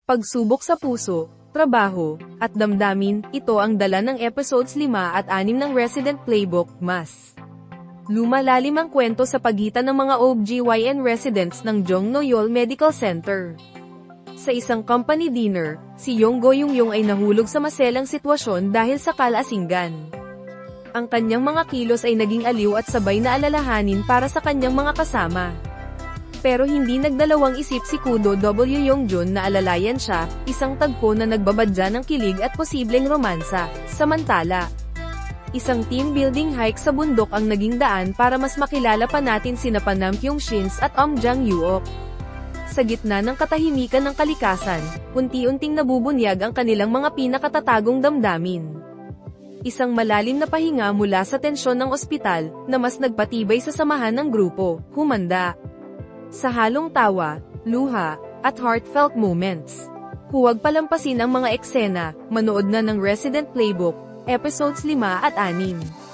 Pagsubok sa puso, trabaho, at damdamin, ito ang dala ng episodes 5 at 6 ng Resident Playbook, Mas. Lumalalim ang kwento sa pagitan ng mga OBGYN residents ng Jongno-yeol Medical Center. Sa isang company dinner, si Yong Go-yong ay nahulog sa maselang sitwasyon dahil sa kalasingan. Ang kanyang mga kilos ay naging aliw at sabay na alalahanin para sa kanyang mga kasama. Pero hindi nagdalawang isip si Kudo W. Yongjun na alalayan siya, isang tagpo na nagbabadya ng kilig at posibleng romansa. Samantala, isang team building hike sa bundok ang naging daan para mas makilala pa natin sina Nam Kyung-shins at Jang Yuok. Sa gitna ng katahimikan ng kalikasan, unti-unting nabubunyag ang kanilang mga pinakatatagong damdamin. Isang malalim na pahinga mula sa tensyon ng ospital, na mas nagpatibay sa samahan ng grupo, humanda. Sa halong tawa, luha, at heartfelt moments. Huwag palampasin ang mga eksena, manood na ng Resident Playbook, episodes 5 at 6.